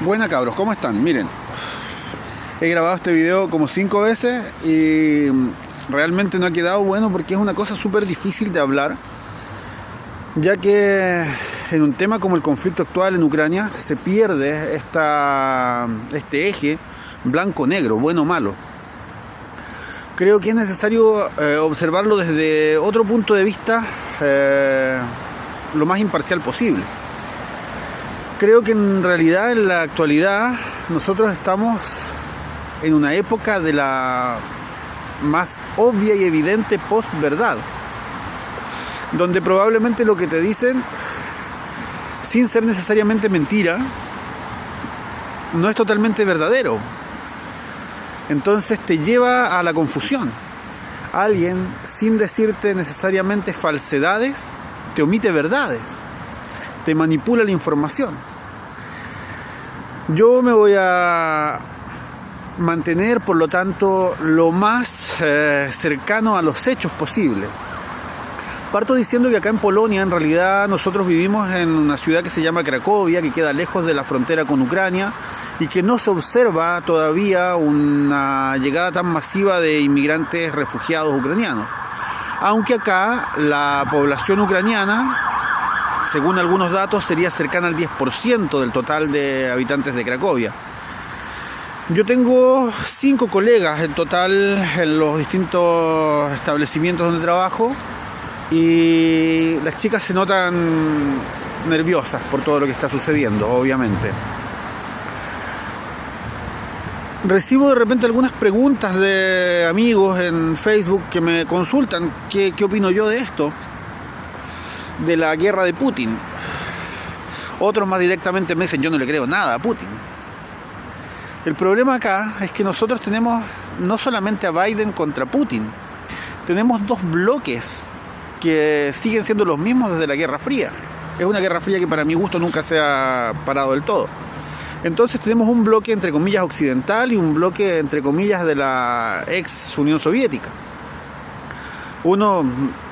Buena cabros, ¿cómo están? Miren, he grabado este video como 5 veces y realmente no ha quedado bueno porque es una cosa súper difícil de hablar, ya que en un tema como el conflicto actual en Ucrania se pierde este eje blanco-negro, bueno-malo. Creo que es necesario observarlo desde otro punto de vista lo más imparcial posible. Creo que en realidad en la actualidad nosotros estamos en una época de la más obvia y evidente post-verdad, donde probablemente lo que te dicen, sin ser necesariamente mentira, no es totalmente verdadero. Entonces te lleva a la confusión. Alguien, sin decirte necesariamente falsedades, te omite verdades, te manipula la información. Yo me voy a mantener, por lo tanto, lo más cercano a los hechos posible. Parto diciendo que acá en Polonia, en realidad, nosotros vivimos en una ciudad que se llama Cracovia, que queda lejos de la frontera con Ucrania y que no se observa todavía una llegada tan masiva de inmigrantes refugiados ucranianos. Aunque acá la población ucraniana, según algunos datos, sería cercana al 10% del total de habitantes de Cracovia. Yo tengo 5 colegas en total en los distintos establecimientos donde trabajo y las chicas se notan nerviosas por todo lo que está sucediendo, obviamente. Recibo de repente algunas preguntas de amigos en Facebook que me consultan qué opino yo de esto, de la guerra de Putin. Otros más directamente me dicen: yo no le creo nada a Putin. El problema acá es que nosotros tenemos no solamente a Biden contra Putin, tenemos dos bloques que siguen siendo los mismos desde la Guerra Fría. Es una Guerra Fría que para mi gusto nunca se ha parado del todo. Entonces tenemos un bloque entre comillas occidental y un bloque entre comillas de la ex Unión Soviética. Uno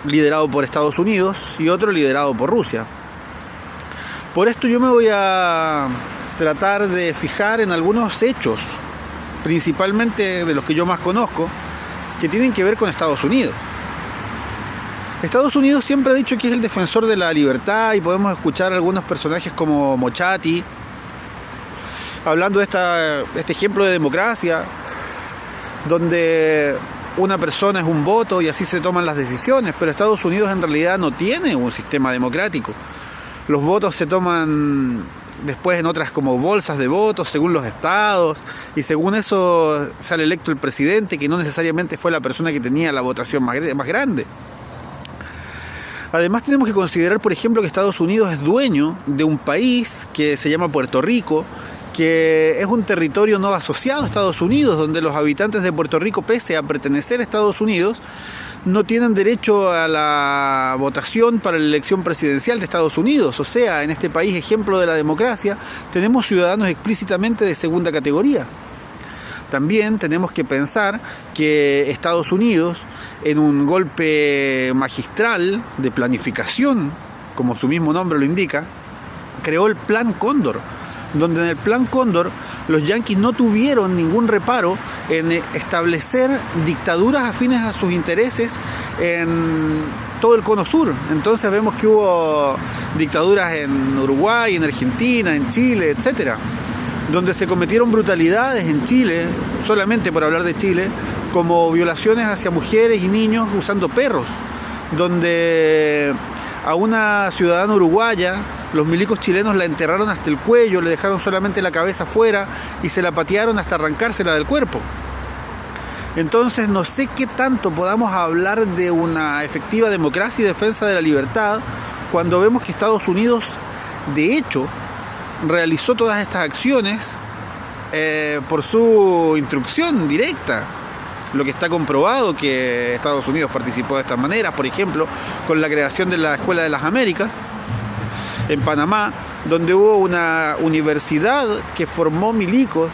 liderado por Estados Unidos y otro liderado por Rusia. Por esto yo me voy a tratar de fijar en algunos hechos, principalmente de los que yo más conozco, que tienen que ver con Estados Unidos. Estados Unidos siempre ha dicho que es el defensor de la libertad y podemos escuchar a algunos personajes como Mochati hablando de este ejemplo de democracia, donde una persona es un voto y así se toman las decisiones, pero Estados Unidos en realidad no tiene un sistema democrático. Los votos se toman después en otras como bolsas de votos según los estados y según eso sale electo el presidente, que no necesariamente fue la persona que tenía la votación más grande. Además tenemos que considerar, por ejemplo, que Estados Unidos es dueño de un país que se llama Puerto Rico, que es un territorio no asociado a Estados Unidos, donde los habitantes de Puerto Rico, pese a pertenecer a Estados Unidos, no tienen derecho a la votación para la elección presidencial de Estados Unidos. O sea, en este país, ejemplo de la democracia, tenemos ciudadanos explícitamente de segunda categoría. También tenemos que pensar que Estados Unidos, en un golpe magistral de planificación, como su mismo nombre lo indica, creó el Plan Cóndor, donde en el Plan Cóndor los yanquis no tuvieron ningún reparo en establecer dictaduras afines a sus intereses en todo el cono sur. Entonces vemos que hubo dictaduras en Uruguay, en Argentina, en Chile, etcétera, donde se cometieron brutalidades en Chile, solamente por hablar de Chile, como violaciones hacia mujeres y niños usando perros, donde a una ciudadana uruguaya los milicos chilenos la enterraron hasta el cuello, le dejaron solamente la cabeza afuera y se la patearon hasta arrancársela del cuerpo. Entonces no sé qué tanto podamos hablar de una efectiva democracia y defensa de la libertad cuando vemos que Estados Unidos, de hecho, realizó todas estas acciones por su instrucción directa. Lo que está comprobado que Estados Unidos participó de esta manera, por ejemplo, con la creación de la Escuela de las Américas en Panamá, donde hubo una universidad que formó milicos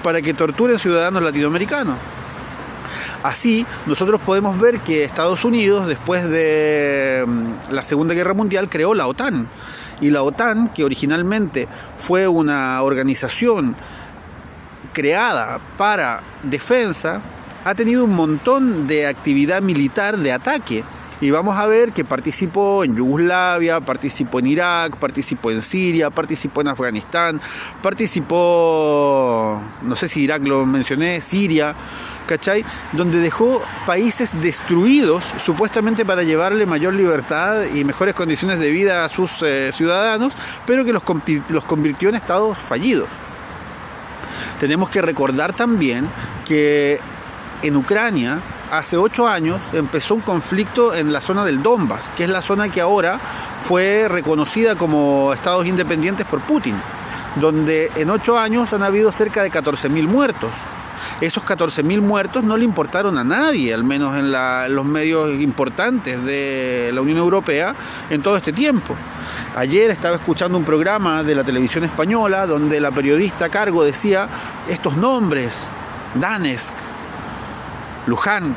para que torturen ciudadanos latinoamericanos. Así, nosotros podemos ver que Estados Unidos, después de la Segunda Guerra Mundial, creó la OTAN. Y la OTAN, que originalmente fue una organización creada para defensa, ha tenido un montón de actividad militar de ataque. Y vamos a ver que participó en Yugoslavia, participó en Irak, participó en Siria, participó en Afganistán, participó, no sé si Irak lo mencioné, Siria, ¿cachai? Donde dejó países destruidos supuestamente para llevarle mayor libertad y mejores condiciones de vida a sus ciudadanos, pero que los convirtió en estados fallidos. Tenemos que recordar también que en Ucrania, hace 8 años empezó un conflicto en la zona del Donbass, que es la zona que ahora fue reconocida como estados independientes por Putin, donde en 8 años han habido cerca de 14.000 muertos. Esos 14.000 muertos no le importaron a nadie, al menos en los medios importantes de la Unión Europea, en todo este tiempo. Ayer estaba escuchando un programa de la televisión española donde la periodista a cargo decía estos nombres: Donetsk, Luhansk,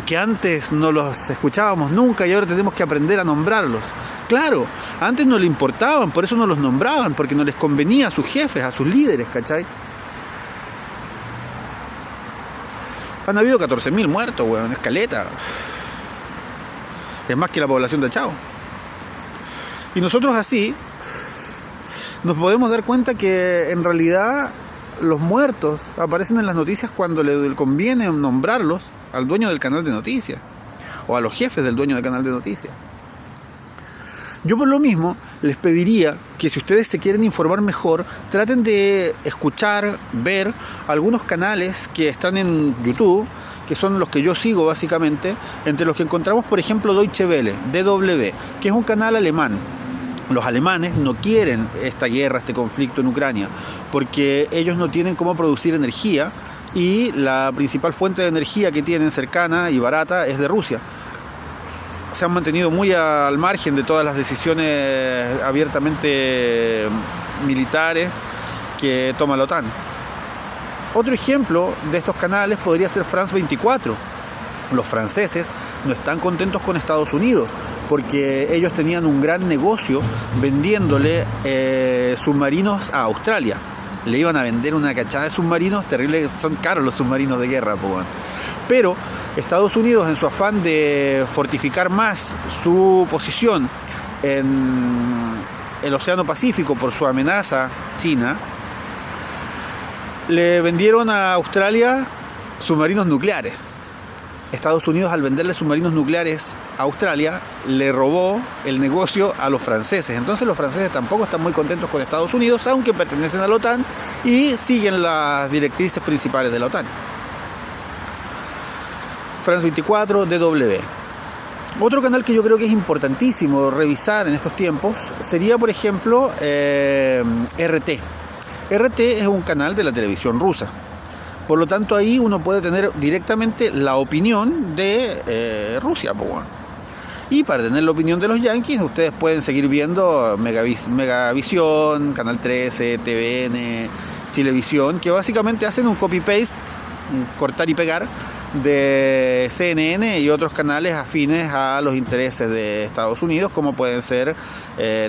que antes no los escuchábamos nunca y ahora tenemos que aprender a nombrarlos. Claro, antes no le importaban, por eso no los nombraban, porque no les convenía a sus jefes, a sus líderes, ¿cachai? Han habido 14.000 muertos, weón, escaleta. Es más que la población de Chao. Y nosotros así nos podemos dar cuenta que en realidad los muertos aparecen en las noticias cuando le conviene nombrarlos al dueño del canal de noticias o a los jefes del dueño del canal de noticias. Yo por lo mismo les pediría que si ustedes se quieren informar mejor, traten de escuchar, ver algunos canales que están en YouTube, que son los que yo sigo básicamente, entre los que encontramos por ejemplo Deutsche Welle, DW, que es un canal alemán. Los alemanes no quieren esta guerra, este conflicto en Ucrania, porque ellos no tienen cómo producir energía y la principal fuente de energía que tienen cercana y barata es de Rusia. Se han mantenido muy al margen de todas las decisiones abiertamente militares que toma la OTAN. Otro ejemplo de estos canales podría ser France 24. Los franceses no están contentos con Estados Unidos porque ellos tenían un gran negocio vendiéndole submarinos a Australia. Le iban a vender una cachada de submarinos terribles, son caros los submarinos de guerra, pero Estados Unidos, en su afán de fortificar más su posición en el Océano Pacífico por su amenaza china, le vendieron a Australia submarinos nucleares. Estados Unidos, al venderle submarinos nucleares a Australia, le robó el negocio a los franceses. Entonces los franceses tampoco están muy contentos con Estados Unidos, aunque pertenecen a la OTAN y siguen las directrices principales de la OTAN. France 24, DW. Otro canal que yo creo que es importantísimo revisar en estos tiempos sería, por ejemplo, RT. RT es un canal de la televisión rusa. Por lo tanto, ahí uno puede tener directamente la opinión de Rusia. Y para tener la opinión de los yanquis, ustedes pueden seguir viendo Megavisión, Canal 13, TVN, Chilevisión, que básicamente hacen un copy-paste, cortar y pegar, de CNN y otros canales afines a los intereses de Estados Unidos, como pueden ser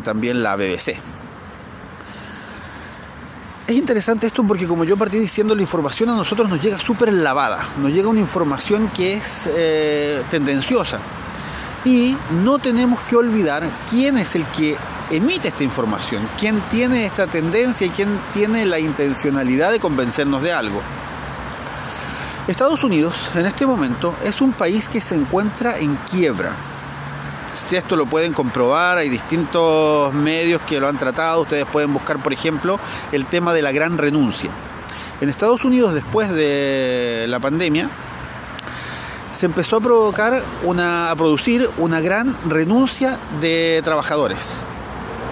también la BBC. Es interesante esto porque, como yo partí diciendo, la información a nosotros nos llega súper lavada, nos llega una información que es tendenciosa y no tenemos que olvidar quién es el que emite esta información, quién tiene esta tendencia y quién tiene la intencionalidad de convencernos de algo. Estados Unidos en este momento es un país que se encuentra en quiebra. Si esto lo pueden comprobar, hay distintos medios que lo han tratado. Ustedes pueden buscar, por ejemplo, el tema de la gran renuncia. En Estados Unidos, después de la pandemia, se empezó a producir una gran renuncia de trabajadores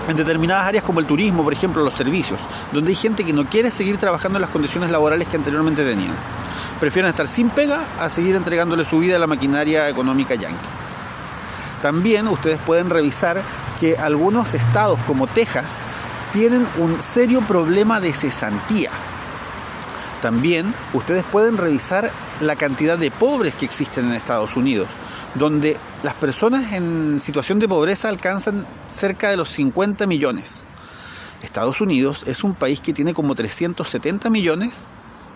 en determinadas áreas como el turismo, por ejemplo, los servicios, donde hay gente que no quiere seguir trabajando en las condiciones laborales que anteriormente tenían. Prefieren estar sin pega a seguir entregándole su vida a la maquinaria económica yanqui. También ustedes pueden revisar que algunos estados como Texas tienen un serio problema de cesantía. También ustedes pueden revisar la cantidad de pobres que existen en Estados Unidos, donde las personas en situación de pobreza alcanzan cerca de los 50 millones. Estados Unidos es un país que tiene como 370 millones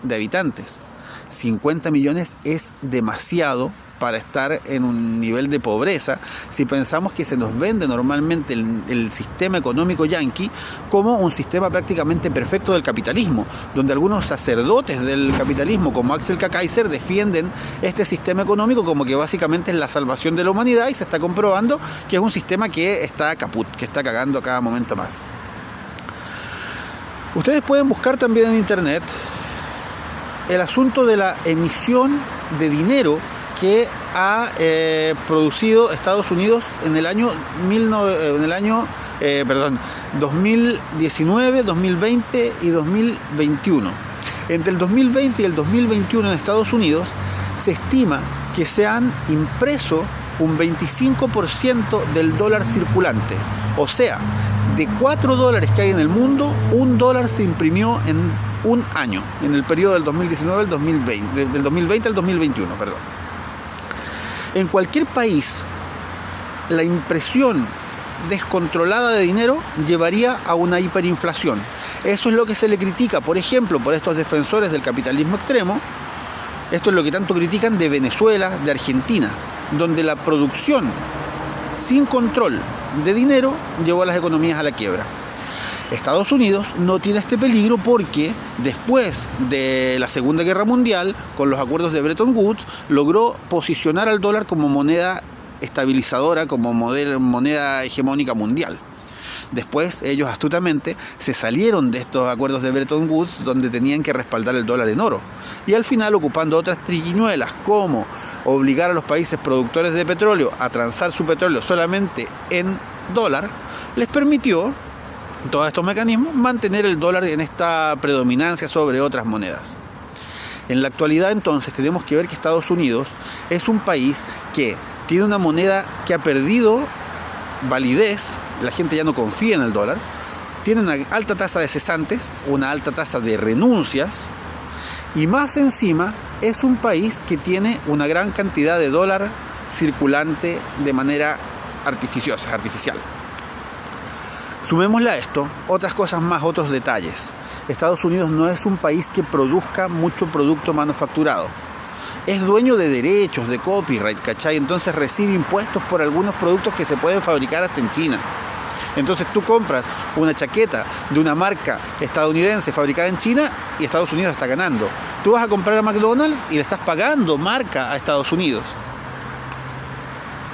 de habitantes. 50 millones es demasiado para estar en un nivel de pobreza si pensamos que se nos vende normalmente el sistema económico yanqui como un sistema prácticamente perfecto del capitalismo, donde algunos sacerdotes del capitalismo como Axel K. Kaiser defienden este sistema económico como que básicamente es la salvación de la humanidad, y se está comprobando que es un sistema que está caput, que está cagando a cada momento más. Ustedes pueden buscar también en internet el asunto de la emisión de dinero que ha producido Estados Unidos en el año 2019, 2020 y 2021. Entre el 2020 y el 2021 en Estados Unidos se estima que se han impreso un 25% del dólar circulante. O sea, de 4 dólares que hay en el mundo, $1 se imprimió en un año, en el periodo del 2019 al 2020, del 2020 al 2021, perdón. En cualquier país, la impresión descontrolada de dinero llevaría a una hiperinflación. Eso es lo que se le critica, por ejemplo, por estos defensores del capitalismo extremo. Esto es lo que tanto critican de Venezuela, de Argentina, donde la producción sin control de dinero llevó a las economías a la quiebra. Estados Unidos no tiene este peligro porque después de la Segunda Guerra Mundial, con los acuerdos de Bretton Woods, logró posicionar al dólar como moneda estabilizadora, como moneda hegemónica mundial. Después ellos astutamente se salieron de estos acuerdos de Bretton Woods, donde tenían que respaldar el dólar en oro, y al final, ocupando otras triquiñuelas como obligar a los países productores de petróleo a transar su petróleo solamente en dólar, les permitió todos estos mecanismos mantener el dólar en esta predominancia sobre otras monedas. En la actualidad, entonces, tenemos que ver que Estados Unidos es un país que tiene una moneda que ha perdido validez, la gente ya no confía en el dólar, tiene una alta tasa de cesantes, una alta tasa de renuncias, y más encima es un país que tiene una gran cantidad de dólar circulante de manera artificial. Sumémosle a esto otras cosas más, otros detalles. Estados Unidos no es un país que produzca mucho producto manufacturado. Es dueño de derechos, de copyright, ¿cachai? Entonces recibe impuestos por algunos productos que se pueden fabricar hasta en China. Entonces tú compras una chaqueta de una marca estadounidense fabricada en China y Estados Unidos está ganando. Tú vas a comprar a McDonald's y le estás pagando marca a Estados Unidos.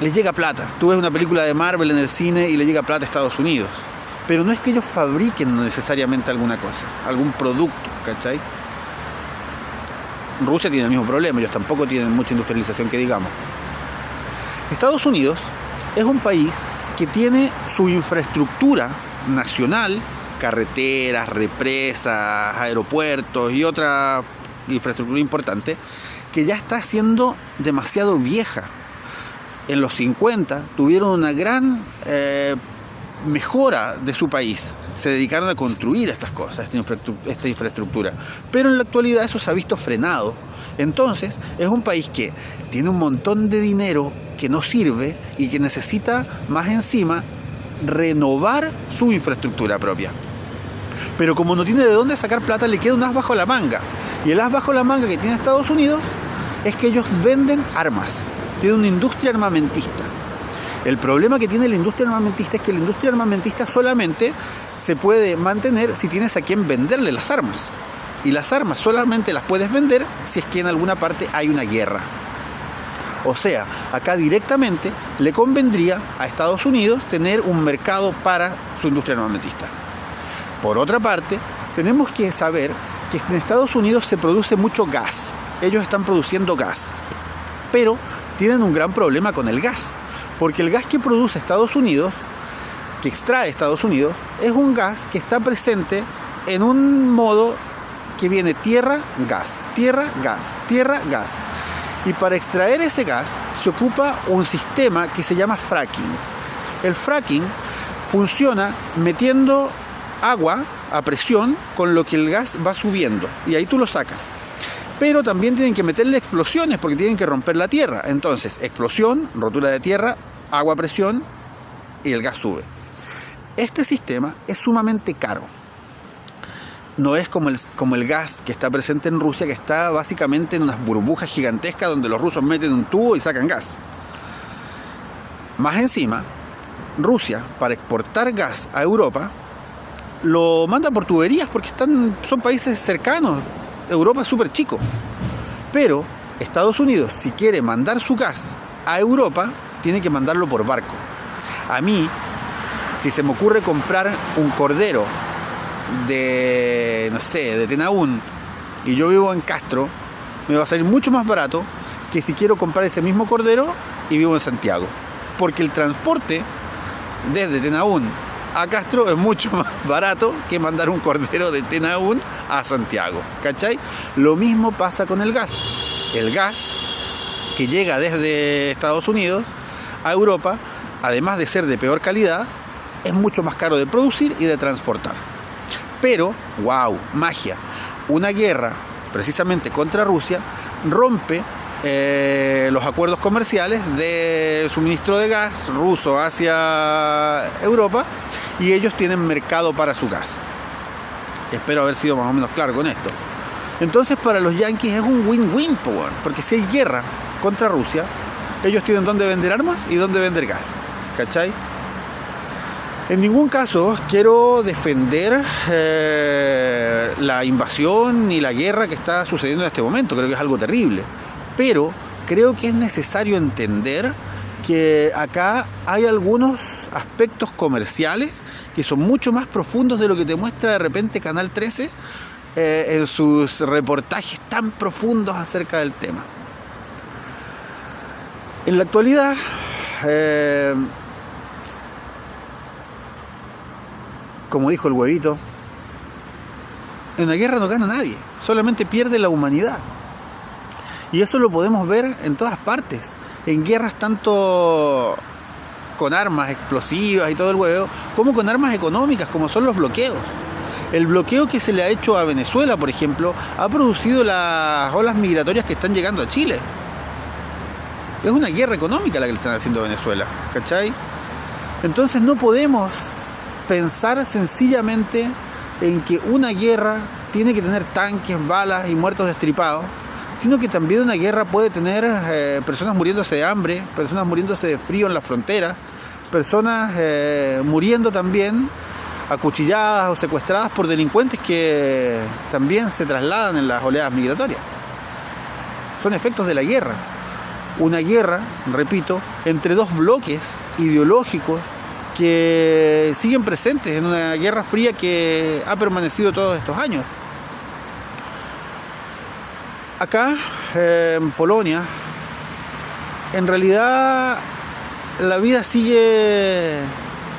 Les llega plata. Tú ves una película de Marvel en el cine y le llega plata a Estados Unidos. Pero no es que ellos fabriquen necesariamente alguna cosa, algún producto, ¿cachai? Rusia tiene el mismo problema, ellos tampoco tienen mucha industrialización que digamos. Estados Unidos es un país que tiene su infraestructura nacional, carreteras, represas, aeropuertos y otra infraestructura importante, que ya está siendo demasiado vieja. En los 50 tuvieron una gran mejora de su país, se dedicaron a construir estas cosas, esta infraestructura, pero en la actualidad eso se ha visto frenado. Entonces es un país que tiene un montón de dinero que no sirve y que necesita más encima renovar su infraestructura propia. Pero como no tiene de dónde sacar plata, le queda un as bajo la manga, y el as bajo la manga que tiene Estados Unidos es que ellos venden armas, tiene una industria armamentista. El problema que tiene la industria armamentista es que la industria armamentista solamente se puede mantener si tienes a quien venderle las armas. Y las armas solamente las puedes vender si es que en alguna parte hay una guerra. O sea, acá directamente le convendría a Estados Unidos tener un mercado para su industria armamentista. Por otra parte, tenemos que saber que en Estados Unidos se produce mucho gas. Ellos están produciendo gas. Pero tienen un gran problema con el gas. Porque el gas que produce Estados Unidos, que extrae Estados Unidos, es un gas que está presente en un modo que viene tierra, gas, tierra, gas, tierra, gas. Y para extraer ese gas se ocupa un sistema que se llama fracking. El fracking funciona metiendo agua a presión con lo que el gas va subiendo y ahí tú lo sacas. Pero también tienen que meterle explosiones porque tienen que romper la tierra. Entonces, explosión, rotura de tierra, agua a presión y el gas sube. Este sistema es sumamente caro. No es como el gas que está presente en Rusia, que está básicamente en unas burbujas gigantescas donde los rusos meten un tubo y sacan gas. Más encima, Rusia, para exportar gas a Europa, lo manda por tuberías porque son países cercanos. Europa es súper chico. Pero Estados Unidos, si quiere mandar su gas a Europa, tiene que mandarlo por barco. A mí, si se me ocurre comprar un cordero de Tenaún, y yo vivo en Castro, me va a salir mucho más barato que si quiero comprar ese mismo cordero y vivo en Santiago. Porque el transporte desde Tenaún a Castro es mucho más barato que mandar un cordero de Tenaún a Santiago, ¿cachai? Lo mismo pasa con el gas. El gas que llega desde Estados Unidos a Europa, además de ser de peor calidad, es mucho más caro de producir y de transportar. Pero, wow, magia, una guerra precisamente contra Rusia rompe los acuerdos comerciales de suministro de gas ruso hacia Europa, y ellos tienen mercado para su gas. Espero haber sido más o menos claro con esto. Entonces, para los yanquis es un win-win, porque si hay guerra contra Rusia, ellos tienen dónde vender armas y dónde vender gas, ¿cachai? En ningún caso quiero defender la invasión ni la guerra que está sucediendo en este momento. Creo que es algo terrible. Pero creo que es necesario entender que acá hay algunos aspectos comerciales que son mucho más profundos de lo que te muestra de repente Canal 13 en sus reportajes tan profundos acerca del tema. En la actualidad, como dijo el huevito, en una guerra no gana nadie, solamente pierde la humanidad. Y eso lo podemos ver en todas partes, en guerras tanto con armas explosivas y todo el huevo, como con armas económicas, como son los bloqueos. El bloqueo que se le ha hecho a Venezuela, por ejemplo, ha producido las olas migratorias que están llegando a Chile. Es una guerra económica la que le están haciendo a Venezuela, ¿cachai? Entonces no podemos pensar sencillamente en que una guerra tiene que tener tanques, balas y muertos destripados, sino que también una guerra puede tener personas muriéndose de hambre, personas muriéndose de frío en las fronteras, personas muriendo también acuchilladas o secuestradas por delincuentes que también se trasladan en las oleadas migratorias. Son efectos de la guerra. Una guerra, repito, entre dos bloques ideológicos que siguen presentes en una guerra fría que ha permanecido todos estos años. Acá, en Polonia, en realidad la vida sigue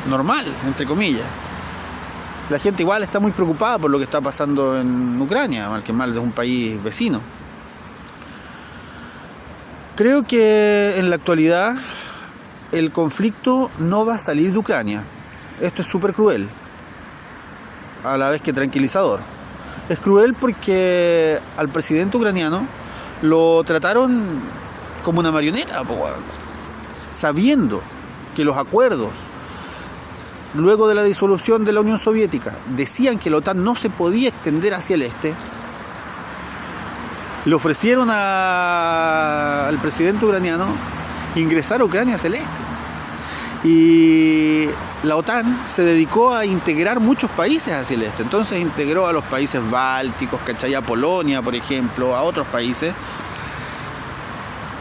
normal, entre comillas. La gente igual está muy preocupada por lo que está pasando en Ucrania, mal que mal es un país vecino. Creo que en la actualidad el conflicto no va a salir de Ucrania. Esto es súper cruel, a la vez que tranquilizador. Es cruel porque al presidente ucraniano lo trataron como una marioneta, sabiendo que los acuerdos luego de la disolución de la Unión Soviética decían que la OTAN no se podía extender hacia el este. Le ofrecieron al presidente ucraniano ingresar a Ucrania hacia el este. Y la OTAN se dedicó a integrar muchos países hacia el este. Entonces integró a los países bálticos, ¿cachai? A Polonia, por ejemplo, a otros países.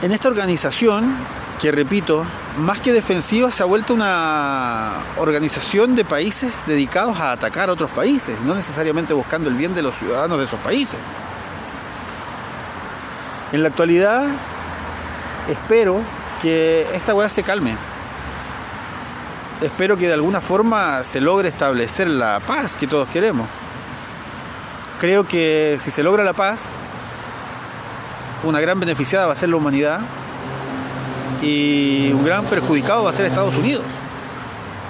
En esta organización, que repito, más que defensiva, se ha vuelto una organización de países dedicados a atacar a otros países, no necesariamente buscando el bien de los ciudadanos de esos países. En la actualidad, espero que esta weá se calme. Espero que de alguna forma se logre establecer la paz que todos queremos. Creo que si se logra la paz, una gran beneficiada va a ser la humanidad y un gran perjudicado va a ser Estados Unidos.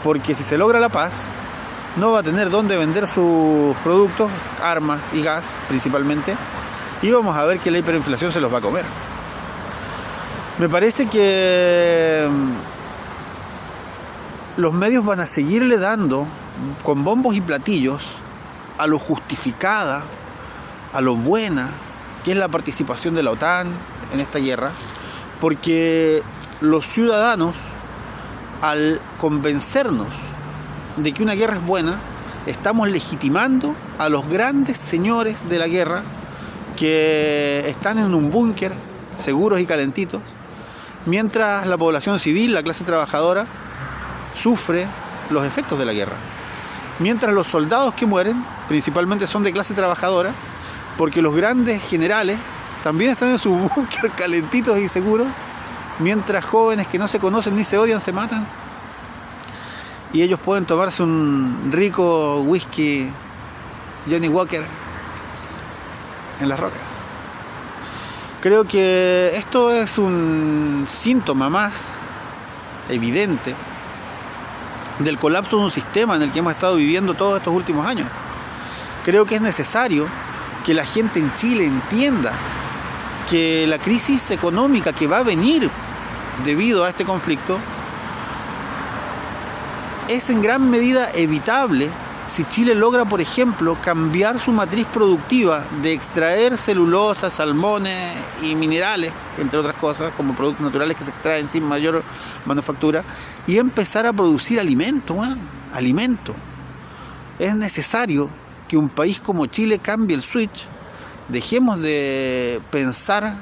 Porque si se logra la paz, no va a tener dónde vender sus productos, armas y gas principalmente, y vamos a ver que la hiperinflación se los va a comer. Me parece que los medios van a seguirle dando con bombos y platillos a lo justificada, a lo buena que es la participación de la OTAN en esta guerra, porque los ciudadanos, al convencernos de que una guerra es buena, estamos legitimando a los grandes señores de la guerra que están en un búnker, seguros y calentitos, mientras la población civil, la clase trabajadora, sufre los efectos de la guerra. Mientras los soldados que mueren, principalmente son de clase trabajadora, porque los grandes generales también están en su búnker calentitos y seguros, mientras jóvenes que no se conocen ni se odian se matan, y ellos pueden tomarse un rico whisky Johnny Walker en las rocas. Creo que esto es un síntoma más evidente del colapso de un sistema en el que hemos estado viviendo todos estos últimos años. Creo que es necesario que la gente en Chile entienda que la crisis económica que va a venir debido a este conflicto es en gran medida evitable si Chile logra, por ejemplo, cambiar su matriz productiva de extraer celulosa, salmones y minerales, entre otras cosas, como productos naturales que se extraen sin mayor manufactura, y empezar a producir alimento, alimento. Es necesario que un país como Chile cambie el switch, dejemos de pensar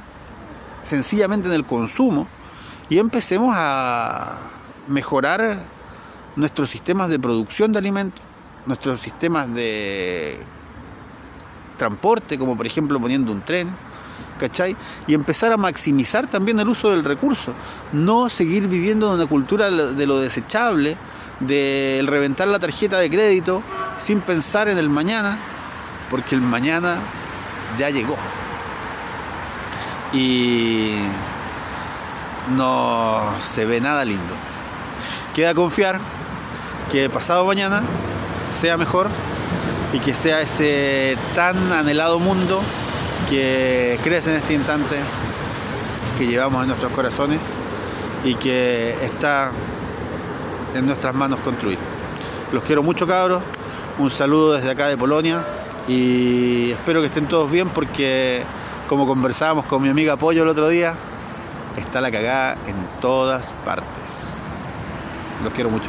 sencillamente en el consumo y empecemos a mejorar nuestros sistemas de producción de alimentos, nuestros sistemas de transporte, como por ejemplo poniendo un tren, ¿cachai? Y empezar a maximizar también el uso del recurso, no seguir viviendo en una cultura de lo desechable, del reventar la tarjeta de crédito sin pensar en el mañana, porque el mañana ya llegó y no se ve nada lindo. Queda confiar que pasado mañana sea mejor y que sea ese tan anhelado mundo que crece en este instante, que llevamos en nuestros corazones y que está en nuestras manos construir. Los quiero mucho, cabros. Un saludo desde acá de Polonia y espero que estén todos bien, porque como conversábamos con mi amiga Pollo el otro día, está la cagada en todas partes. Los quiero mucho.